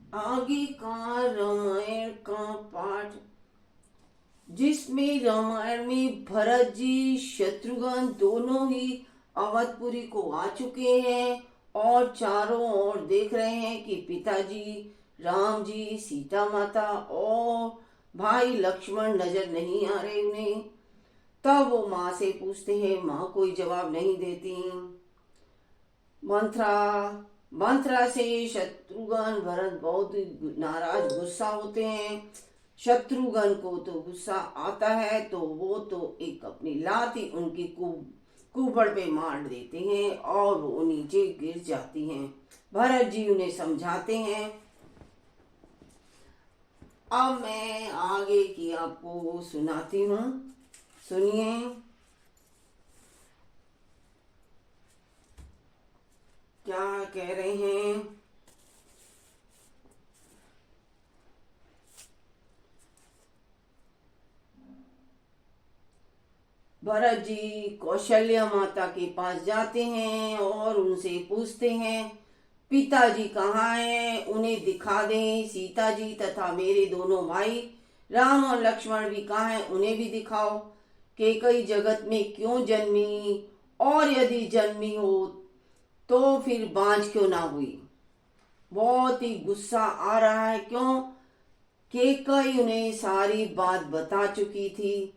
आगे का रामायण का पाठ, जिसमें रामायण में भरत जी शत्रुघ्न दोनों ही अवधपुरी को आ चुके हैं और चारों ओर देख रहे हैं कि पिताजी राम जी, सीता माता और भाई लक्ष्मण नजर नहीं आ रहे उन्हें। तब वो माँ से पूछते हैं, माँ कोई जवाब नहीं देती। मंथरा मंथरा से शत्रुघ्न भरत बहुत नाराज गुस्सा होते हैं। शत्रुघ्न को तो गुस्सा आता है तो वो तो एक अपनी लाठी उनकी कुबड़ पे मार देते हैं और वो नीचे गिर जाती हैं। भरत जी उन्हें समझाते हैं। अब मैं आगे की आपको सुनाती हूँ, सुनिए। क्या कह रहे हैं। भरत जी कौशल्या माता के पास जाते हैं और उनसे पूछते हैं, पिताजी कहाँ हैं, उन्हें दिखा दें। सीता जी तथा मेरे दोनों भाई राम और लक्ष्मण भी कहाँ हैं, उन्हें भी दिखाओ। कैकेयी जगत में क्यों जन्मी, और यदि जन्मी हो तो फिर बांझ क्यों ना हुई। बहुत ही गुस्सा आ रहा है, क्यों? कैकेयी उन्हें सारी बात बता चुकी थी,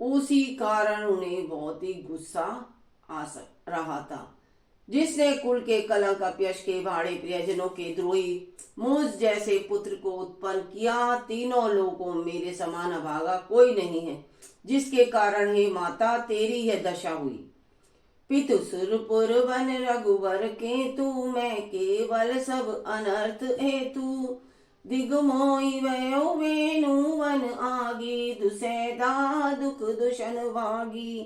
उसी कारण उन्हें बहुत ही गुस्सा रहा था। जिसने कुल के कलंक अपयश के भाड़े प्रियजनों के द्रोही मुझ जैसे पुत्र को उत्पन्न किया, तीनों लोगों में मेरे समान अभागा कोई नहीं है, जिसके कारण हे माता तेरी यह दशा हुई। पितु सुरपुर वन रघुवर के तू, मैं केवल सब अनर्थ हेतु। दिगमोई वयो वेणु वन आगी, दुसैदा दुख दुशन भागी।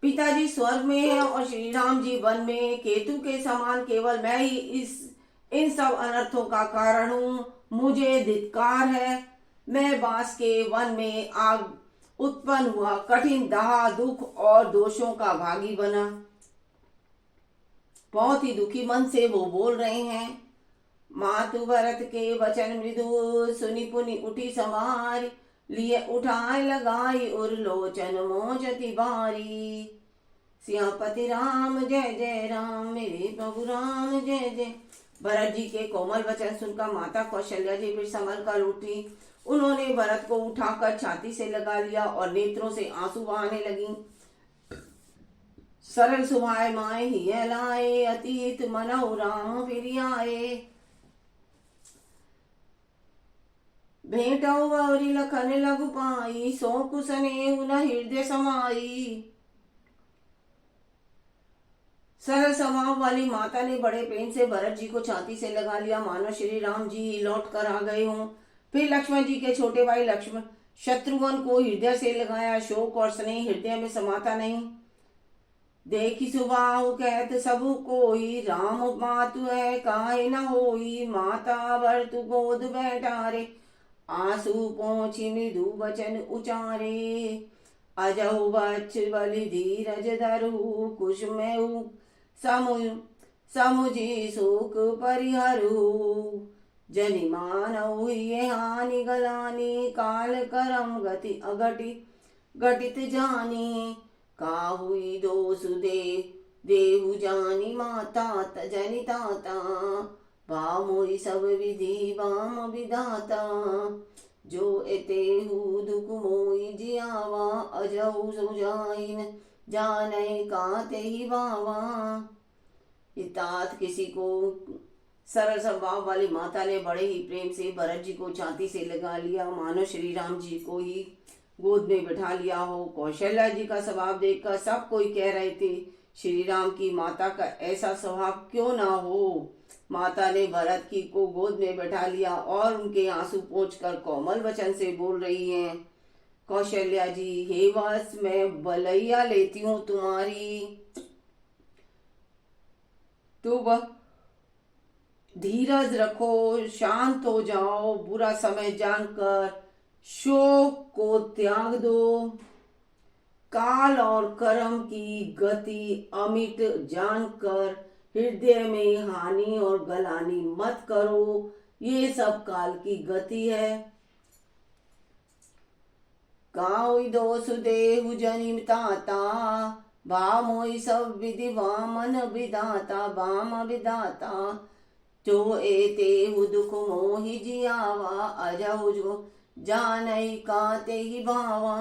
पिताजी स्वर्ग में है और श्री राम जी वन में। केतु के समान केवल मैं ही इन सब अनर्थों का कारण हूँ। मुझे धिक्कार है, मैं बांस के वन में आग उत्पन्न हुआ, कठिन दाह दुख और दोषों का भागी बना। बहुत ही दुखी मन से वो बोल रहे हैं। मातु भरत के वचन मृदु, सुनि पुनि उठी समार, लिए उठाए लगाई उर लोचन मोचति बारी। सियापति राम जय जय राम, मेरे प्रभु राम जय जय। भरत जी के कोमल वचन सुनकर माता कौशल्या जी फिर संभल कर उठी। उन्होंने भरत को उठाकर छाती से लगा लिया और नेत्रों से आंसू बहाने लगी। सरल सुभाए माए ही लाए, अतीत मनौ राम फिर आए। भेंटौ गौरी लखन लघु पाई, सो कुसने उन हृदय समाई। सरल स्वभाव वाली माता ने बड़े प्रेम से भरत जी को छाती से लगा लिया, मानो श्री राम जी लौट कर आ गए हों। फिर लक्ष्मण जी के छोटे भाई लक्ष्मण शत्रुघ्न को हृदय से लगाया। शोक और स्नेह हृदय में समाता नहीं। देखी सुबाहु कहत सबु कोई, राम मातु है काहे न होई। माता भरतु गोद बैठारे, आंसू पोंछी मृदु वचन उचारे। अजहु बच्छ बलि धीरज धरु, कुश में समुझी सुख परिहरु। जनि मानव ये हानि गलानी, काल करम गति अघटित घटित जानी। का हुई दोष देहु जानी, माता तजनि ताता। भामोई सब विधि वाम विधाता, जो एतेहु दुख मोई जियावा। अजहु सुजाइन जाने का तेहि बावा। तात किसी को सरल स्वभाव वाली माता ने बड़े ही प्रेम से भरत जी को छाती से लगा लिया, मानो श्री राम जी को ही गोद में बैठा लिया हो। कौशल्या जी का स्वभाव देखकर सब कोई कह रहे थे, श्री राम की माता का ऐसा स्वभाव क्यों ना हो। माता ने भरत की को गोद में बैठा लिया और उनके आंसू पोंछकर कोमल वचन से बोल रही हैं। कौशल्या जी, हे वत्स, मैं बलैया लेती हूँ तुम्हारी। तुम धीरज रखो, शांत हो जाओ, बुरा समय जानकर शोक को त्याग दो। काल और कर्म की गति अमिट जानकर हृदय में हानि और गलानी मत करो, ये सब काल की गति है। काउई दोष देहु जनिमताता, भामोई सब विधि वामन विधाता, वाम विधाता जो एते दुख मोहि जियावा, अजहु जो जानई काते ही भावा।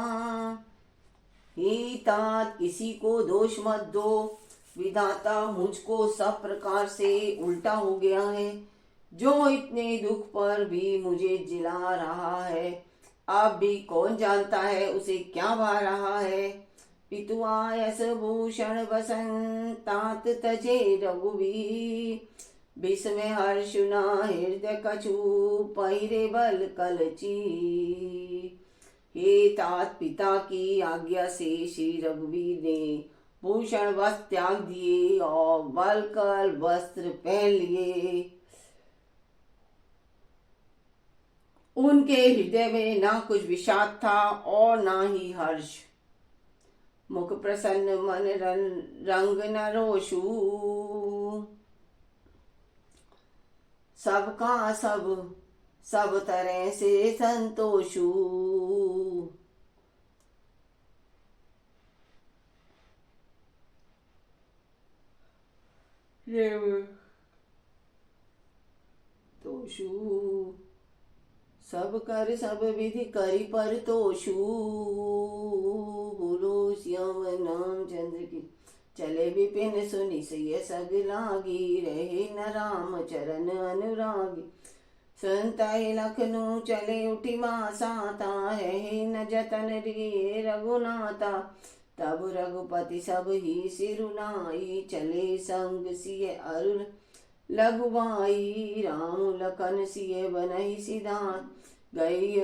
ही तात किसी को दोष मत दो, विधाता मुझको सब प्रकार से उल्टा हो गया है, जो इतने दुख पर भी मुझे जिला रहा है। अब भी कौन जानता है उसे क्या भा रहा है। पितुआयस भूषण बसंतात तजे रघुवीर, विस्मय हर्षुना हृदय कछु पहिरे बल कलची। हे तात पिता की आज्ञा से श्री रघुवीर ने भूषण वस्त्र त्याग दिए और बलकल वस्त्र पहन लिए। उनके हृदय में ना कुछ विषाद था और ना ही हर्ष। मुख प्रसन्न मन रंग न रोषु, सबका सब तरह से संतोषु। तोषु सब कर सब विधि करी पर तोषु। बोलो श्याम नाम चंद्र की। चले विपिन सुनि सिय सग लागी, रहे न राम चरण अनुरागी। संतहि लखनऊ चले उठी मासाता, है न जतन रिए रघुनाथा। तब रघुपति सब ही सिरुनाई, चले संग सिय अरुण लघुबाई। राम लखन सिय बनहि सिधान, गई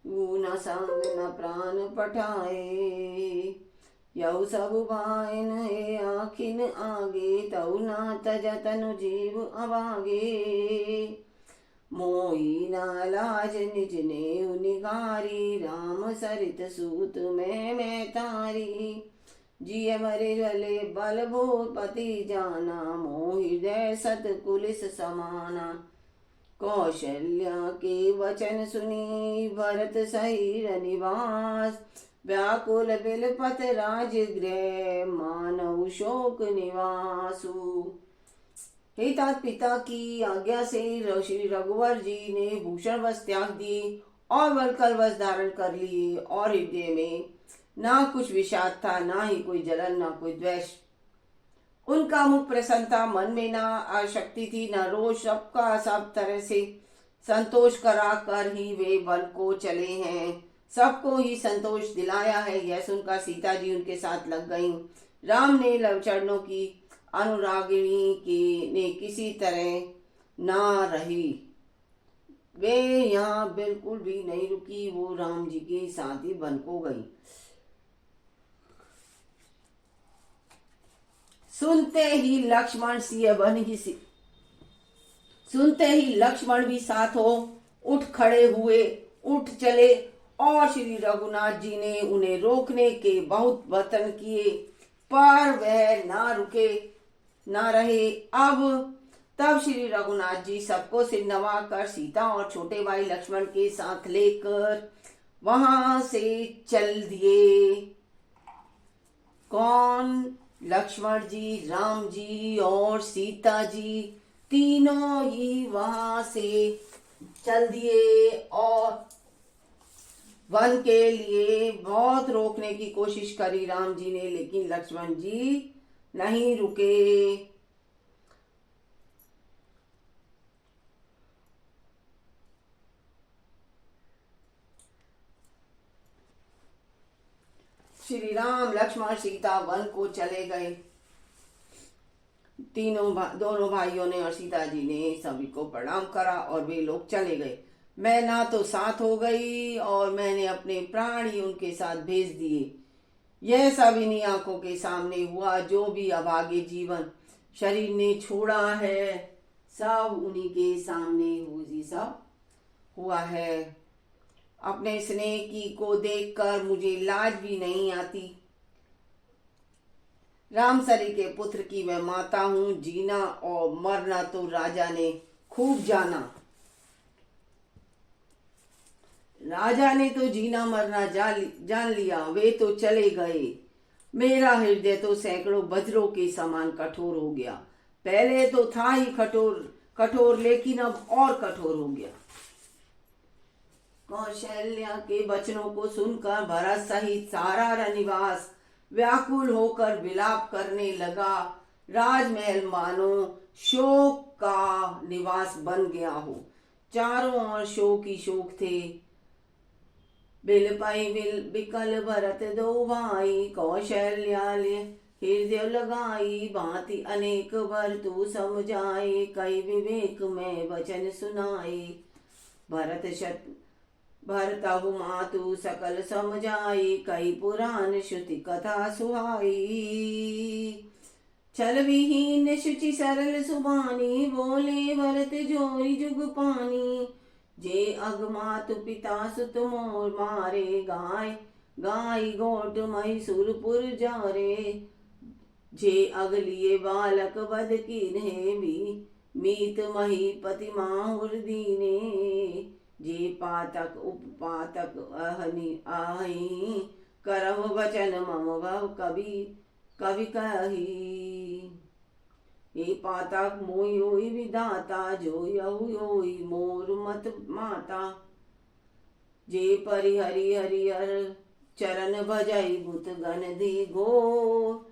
न संग न प्राण पठाए। यऊ सब भाइन हे आखिन आगे, तऊ नाथ जतन जीव अभागे। मोई न लाज निज नेउ निगारी, राम सरित सूत मैं तारी। जिय मरे जले बल भूपति जाना, मोह हृदय सत कुलिस समाना। कौशल्या के वचन सुनी भरत सही निवास, व्याकुल बिलपत राजगृह मानव शोक निवासु। हे तात पिता की आज्ञा से श्री रघुवर जी ने भूषण वस्त्र त्याग दिए और वलकल वस्त्र धारण कर लिए, और हृदय में ना कुछ विषाद था, ना ही कोई जलन, ना कोई द्वेष। उनका मुख प्रसन्न था, मन में ना आसक्ति थी, ना रोष। सबका सब तरह से संतोष करा कर ही वे वन को चले हैं, सबको ही संतोष दिलाया है। यह सुनकर सीता जी उनके साथ लग गईं। राम ने लव चरणों की अनुरागिणी की ने किसी तरह ना रही, वे यहाँ बिल्कुल भी नहीं रुकी। वो राम जी के साथ ही वन को गई। सुनते ही लक्ष्मण भी साथ हो उठ खड़े हुए, उठ चले, और श्री रघुनाथ जी ने उन्हें रोकने के बहुत वतन किए, पर वह ना रुके ना रहे। तब श्री रघुनाथ जी सबको सिर नवा कर सीता और छोटे भाई लक्ष्मण के साथ लेकर वहां से चल दिए। कौन? लक्ष्मण जी, राम जी और सीता जी तीनों ही वहां से चल दिए और वन के लिए बहुत रोकने की कोशिश करी राम जी ने, लेकिन लक्ष्मण जी नहीं रुके। श्री राम लक्ष्मण सीता वन को चले गए। दोनों भाइयों ने और सीता जी ने सभी को प्रणाम करा और वे लोग चले गए। मैं ना तो साथ हो गई और मैंने अपने प्राण ही उनके साथ भेज दिए। यह सब इन्हीं आंखों के सामने हुआ। जो भी अभागे जीवन शरीर ने छोड़ा है, सब उन्हीं के सामने ही सब हुआ है। अपने स्नेह की को देखकर मुझे लाज भी नहीं आती। रामसरी के पुत्र की मैं माता हूँ, जीना और मरना तो राजा ने खूब जाना। राजा ने तो जीना मरना जान लिया, वे तो चले गए। मेरा हृदय तो सैकड़ों वज्रों के समान कठोर हो गया। पहले तो था ही कठोर कठोर, लेकिन अब और कठोर हो गया। कौशल्या के वचनों को सुनकर भरत सहित सारा रनिवास व्याकुल होकर विलाप करने लगा। राजमहल मानो शोक का निवास बन गया हो। चारों ओर शोक ही शोक थे। बिल पाई बिल बिकल भरत दो भाई, कौशल्या ले हृदय लगाई, भांति अनेक वर तू समझाए, कई विवेक में वचन सुनाए। भरतहु मातु सकल समझाई, कई पुराण श्रुति कथा सुहाई। छल विहीन शुचि सरल सुबानी, बोले भरत जोरी जुग पानी। जे अगमातु पिता सुत मोर मारे, गाय गाय गोट मैसूरपुर जारे। जे अगलिए बालक बद कीन्हे, मीत महीपति माहुर दीने। जे पातक उपपातक अहि, करव वचन मम भव कवि कही। हे पातक मोई होई विधाता, जो यहु योई मोर मत माता। जे परिहरि हरिहर चरण भजई, बुत गण दी गो।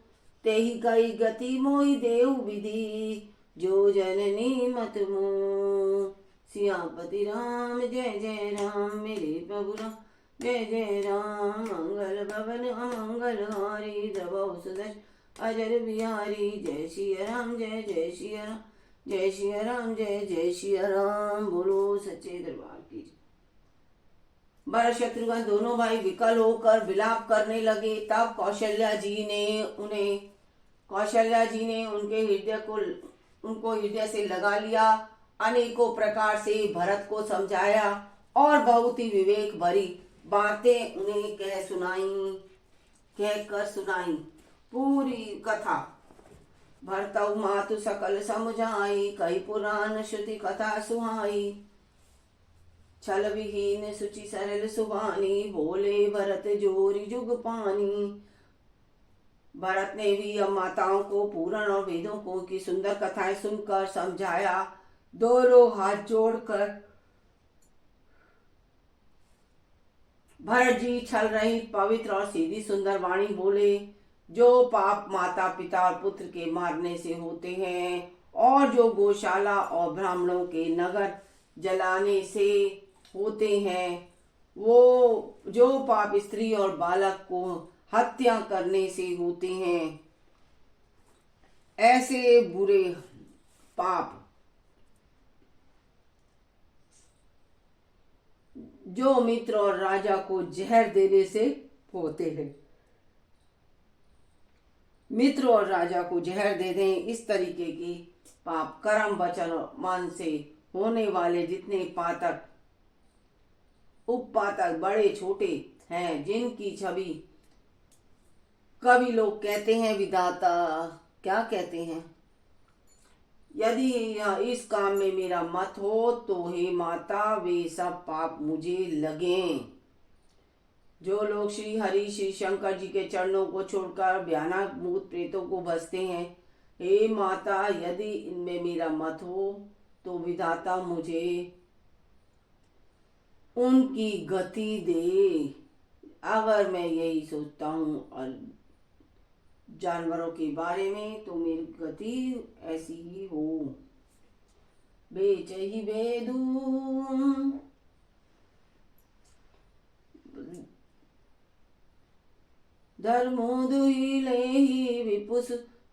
तेहि कई गति मोहि देव विधि, जो जननी मत मोह। सियापति राम जय जय राम, मेरे प्रभु राम जय जय राम। मंगल भवन अमंगल हारी, द्रवौ सुदर्शन अजर बिहारी। जय सिया राम जय जय सिया राम, जय सिया राम जय जय सिया राम। बोलो सच्चे दरबार की। भरत शत्रुघ्न दोनों भाई विकल होकर विलाप करने लगे। तब कौशल्या जी ने उनको हृदय से लगा लिया। अनेकों प्रकार से भरत को समझाया और बहुत ही विवेक भरी बातें उन्हें कहकर सुनाई। पूरी कथा भरतहु मातु सकल समझाई, कई पुराण श्रुति कथा सुहाई। छल विहीन सुचि सरल सुबानी, बोले भरत जोरी जुग पानी। भरत ने भी अब माताओं को पुराण और वेदों को की सुंदर कथाएं सुनकर समझाया। दोनों हाथ जोड़कर भरत जी छल रहित पवित्र और सीधी सुंदर वाणी बोले। जो पाप माता पिता और पुत्र के मारने से होते हैं, और जो गौशाला और ब्राह्मणों के नगर जलाने से होते हैं, वो जो पाप स्त्री और बालक को हत्या करने से होते हैं, ऐसे बुरे पाप जो मित्र और राजा को जहर देने से होते हैं। मित्र और राजा को जहर दे दें, इस तरीके की पाप कर्म वचन और मन से होने वाले जितने पातक उपपातक बड़े छोटे हैं, जिनकी छवि कवि लोग कहते हैं विधाता, क्या कहते हैं, यदि इस काम में मेरा मत हो तो हे माता वे सब पाप मुझे लगें। जो लोग श्री हरि श्री शंकर जी के चरणों को छोड़कर भयानक भूत प्रेतों को भजते हैं, हे माता यदि इनमें मेरा मत हो तो विधाता मुझे उनकी गति दे। अगर मैं यही सोचता हूँ और जानवरों के बारे में, तो मेरी गति ऐसी ही हो। बेच ही बेदू धर्मो दुही ले ही विपुस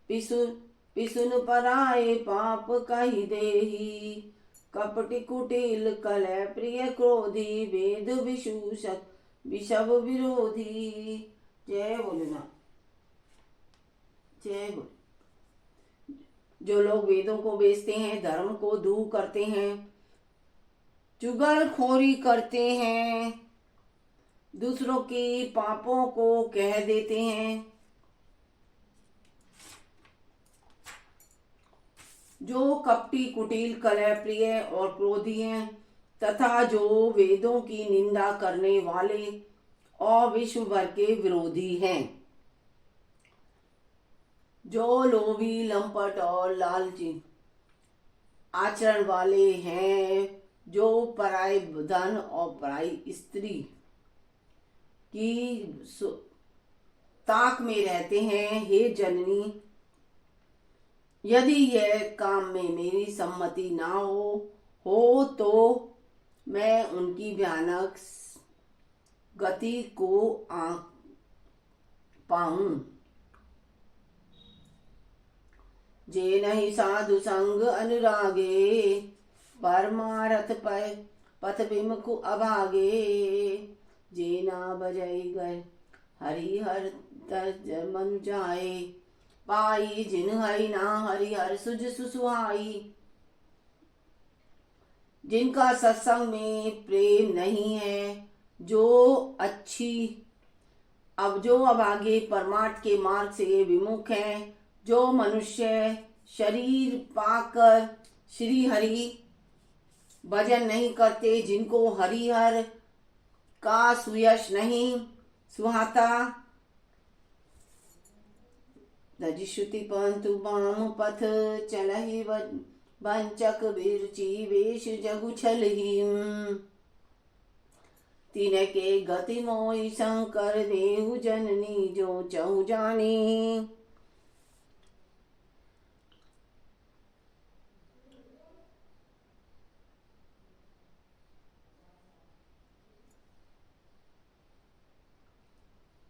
पिसुन पराए पाप कही देही। कपटि कुटिल कलह प्रिय क्रोधी, वेद विशूषक विषव विरोधी। जय बोलना जय बोल। जो लोग वेदों को बेचते हैं, धर्म को दूर करते हैं, चुगलखोरी करते हैं, दूसरों के पापों को कह देते हैं, जो कपटी कुटिल कलह प्रिय और क्रोधी हैं तथा जो वेदों की निंदा करने वाले और विश्व भर के विरोधी हैं, जो लोभी लंपट और लालची आचरण वाले हैं, जो पराई धन और पराई स्त्री की ताक में रहते हैं। हे जननी, यदि यह काम में मेरी सम्मति ना हो तो मैं उनकी भयानक गति को पाऊं। जे नहीं साधु संग अनुरागे, परमारथ पथ विमुख अभागे। जे ना बजई गए हरिहर मन जाए, पाई जिन हरि ना हरिहर सुज सुसुहाई। जिनका सत्संग में प्रेम नहीं है, जो अभागे परमार्थ के मार्ग से विमुख हैं, जो मनुष्य शरीर पाकर श्री हरि भजन नहीं करते, जिनको हरिहर का सुयश नहीं सुहाता। दजिश्रुति पंतु बाम पथ चलहि वंचक बिरची वेश जगु छलहिम। तीन के गति मोहि शंकर देहु जननी, जो चहु जानी।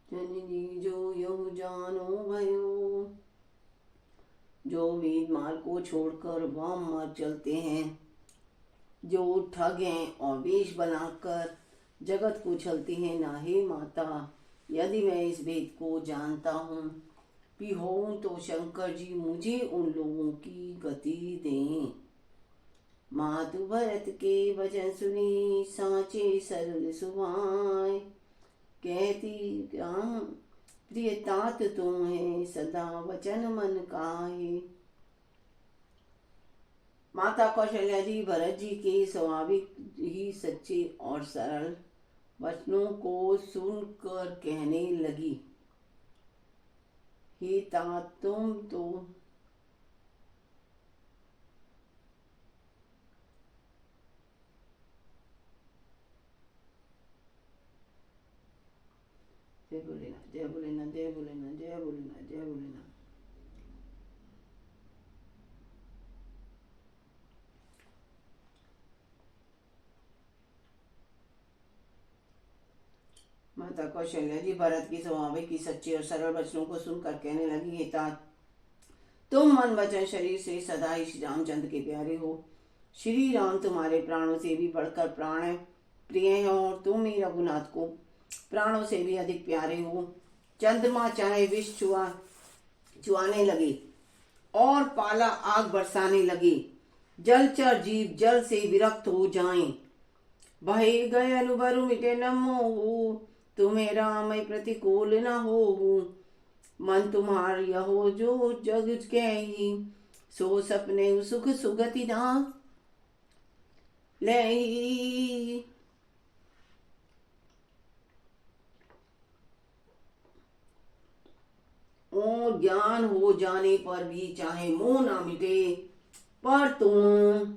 जननी जो यहु जानो भयो, जो वेद मार्ग को छोड़कर वाम मार्ग चलते हैं, जो ठग हैं और वेश बनाकर जगत को चलते हैं। ना हे माता, यदि मैं इस वेद को जानता हूँ भी हूँ तो शंकर जी मुझे उन लोगों की गति दें। मातु भरत के वचन सुनी, सांचे सरल सुभाए। कहती राम प्रिय तात तुम है, सदा वचन मन काहे। माता कौशल्या जी भरत जी के स्वाभाविक ही सच्चे और सरल वचनों को सुनकर कहने लगी, हे तात तुम तो जय भोलेनाथ, जय भोलेनाथ, जय भोलेनाथ, जय भोलेनाथ, जय भोलेनाथ। माता कौशल्या जी भरत की स्वाभाविक की सच्चे और सरल वचनों को सुनकर कहने लगी, हे तात तुम मन वचन शरीर से सदा ही श्री रामचंद्र के प्यारे हो। श्री राम तुम्हारे प्राणों से भी बढ़कर प्राण प्रिय हैं और तुम ही रघुनाथ को प्राणों से भी अधिक प्यारे हो। चंद्रमा चाहे विष चुआने लगे और पाला आग बरसाने लगे, जलचर जीव जल से विरक्त हो जाएं, बहे गए अनुबरु मिटे न मोहू, तुम्हें राम प्रतिकूल न हो। मन तुम्हार यहो जो जग कही, सो सपने सुख सुगति ना लही। और ज्ञान हो जाने पर भी चाहे मोह ना मिटे, पर तुम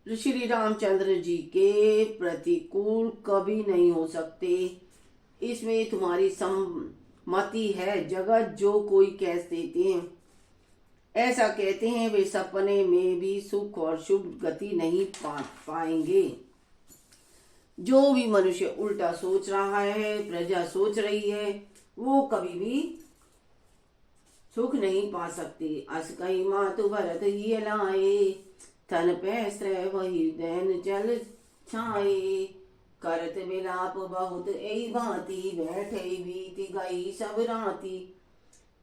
श्री रामचंद्र जी के प्रतिकूल कभी नहीं हो सकते, इसमें तुम्हारी सम्मति है। जगत जो कोई कह देते हैं, ऐसा कहते हैं, वे सपने में भी सुख और शुभ गति नहीं पाएंगे। जो भी मनुष्य उल्टा सोच रहा है, प्रजा सोच रही है, वो कभी भी सुख नहीं पा सकते। अस कही मातु भरत ही लाए, थन पैस्त्र वही दैन जल छाए। करत विलाप बहुत ऐ भांति, बैठे बीती गई सब राती।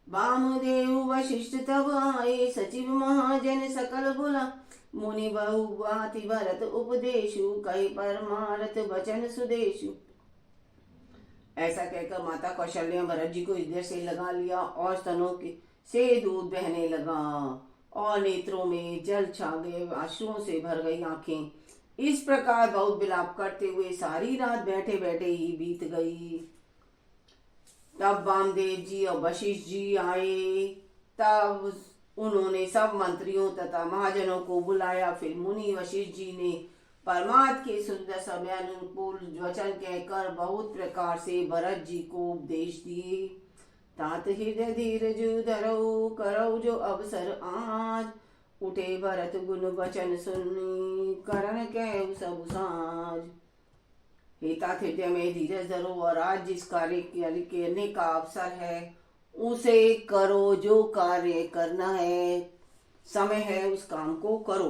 वामदेव वशिष्ठ तब आए, सचिव महाजन सकल बुला। मुनि बहु भांति भरत उपदेशु, कहे परमारथ वचन सुदेशु। ऐसा कहकर माता कौशल्या भरत जी को हृदय से लगा लिया और स्तनों से दूध बहने लगा और नेत्रों में जल छा गए, आंसुओं से भर गई आंखें। इस प्रकार बहुत विलाप करते हुए सारी रात बैठे बैठे ही बीत गई। तब वामदेव जी और वशिष्ठ जी आए। तब उन्होंने सब मंत्रियों तथा महाजनों को बुलाया। फिर मुनि वशिष्ठ जी ने परमात्मा के सुंदर समयानुकूल वचन कहकर बहुत प्रकार से भरत जी को उपदेश दिए। तात हृदय धीरज धरऊ करऊ जो अवसर आज, उठे भरत गुण वचन सुनी करण कहु सब साज। हे तात हृदय में धीरज धरो और आज जिस कार्य करने का अवसर है उसे करो। जो कार्य करना है, समय है, उस काम को करो।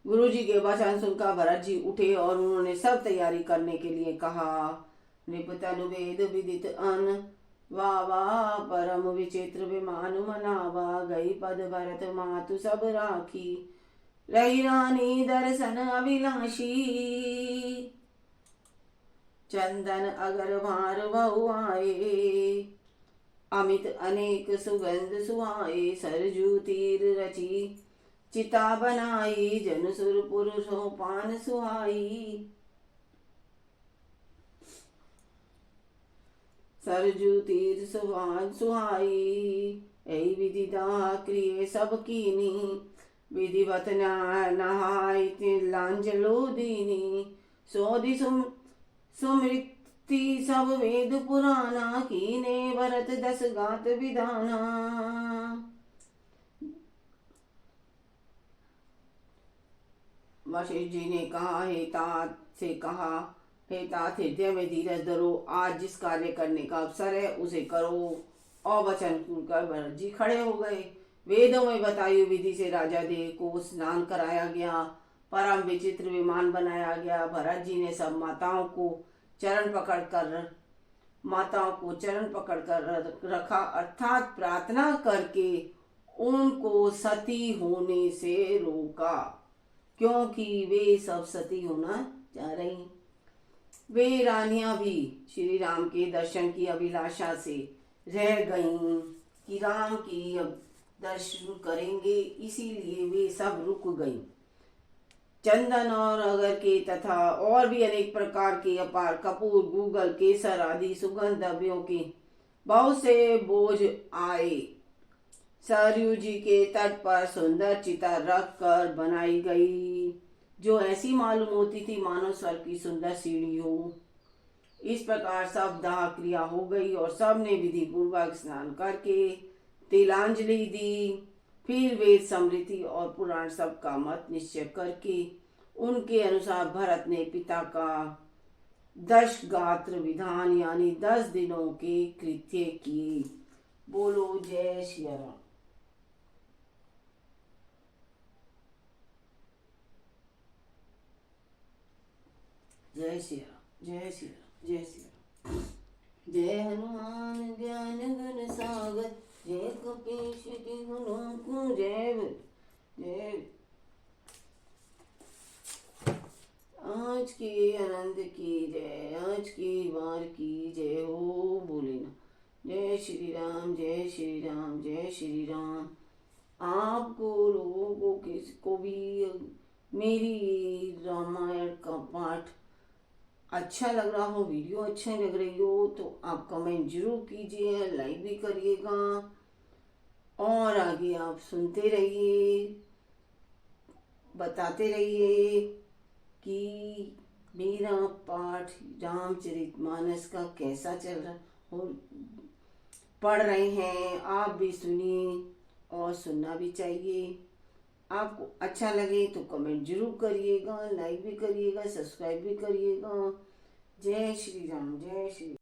गुरु जी के वचन सुनकर भरत जी उठे और उन्होंने सब तैयारी करने के लिए कहा। नृपतनु वेद विदित अन वावा परम विचित्र विमान मनावा, गई पद भरत मातु सब राखी, रही रानी दर्शन अभिलाषी। चंदन अगर भार बहु आए, अमित अनेक सुगंध सुहाए, सरजू तीर रची चिता बनाई, जन सुर पुरुषों पान सुहाई। सरजू तीर सुहान सुहाई, ऐ विधि दाह क्रिय सब कीनी, विधिवत नहाय तिलांजलो दीनी। सोधि सुमृति सब वेद पुराना, कीने भरत दस गात विधाना। वशिष्ठ जी ने कहा, हे तात से कहा, हे तात हृदय में धीरज धरो, आज जिस कार्य करने का अवसर है उसे करो। और वचन सुनकर भरत जी खड़े हो गए। वेदों में बताई विधि से राजा देव को स्नान कराया गया, परम विचित्र विमान बनाया गया। भरत जी ने सब माताओं को चरण पकड़ कर रखा, अर्थात प्रार्थना करके उनको सती होने से रोका, क्योंकि वे सब सती होना चाह रही। वे रानियां भी श्री राम के दर्शन की अभिलाषा से रह गईं कि राम की अब दर्शन करेंगे, इसीलिए वे सब रुक गईं। चंदन और अगर के तथा और भी अनेक प्रकार के अपार कपूर, गूगल, केसर आदि सुगंध द्रव्यों के बहुत से बोझ आए। सरयू जी के तट पर सुंदर चिता रख कर बनाई गई, जो ऐसी मालूम होती थी मानो स्वर्ग की सुंदर सीढ़ी हो। इस प्रकार सब दाह क्रिया हो गई और सब ने विधि पूर्वक स्नान करके तिलांजलि दी। फिर वेद स्मृति और पुराण सब का मत निश्चय करके उनके अनुसार भरत ने पिता का 10 गात्र विधान यानी 10 दिनों के कृत्य किए। बोलो जय श्री राम। जय श्री राम, जय श्री राम, जय श्री राम। जय हनुमान ज्ञान गुण सागर, जय कपीश तिहु लोक जय। जय आज की आनंद की जय, आज की बार की जय हो। बोले ना जय श्री राम, जय श्री राम, जय श्री राम। आपको लोगों को किसको भी मेरी रामायण का पाठ अच्छा लग रहा हो, वीडियो अच्छा लग रही हो तो आप कमेंट जरूर कीजिए, लाइक भी करिएगा और आगे आप सुनते रहिए, बताते रहिए कि मेरा पाठ रामचरितमानस का कैसा चल रहा हो, पढ़ रहे हैं आप भी सुनिए और सुनना भी चाहिए। आपको अच्छा लगे तो कमेंट जरूर करिएगा, लाइक भी करिएगा, सब्सक्राइब भी करिएगा। जय श्री राम, जय श्री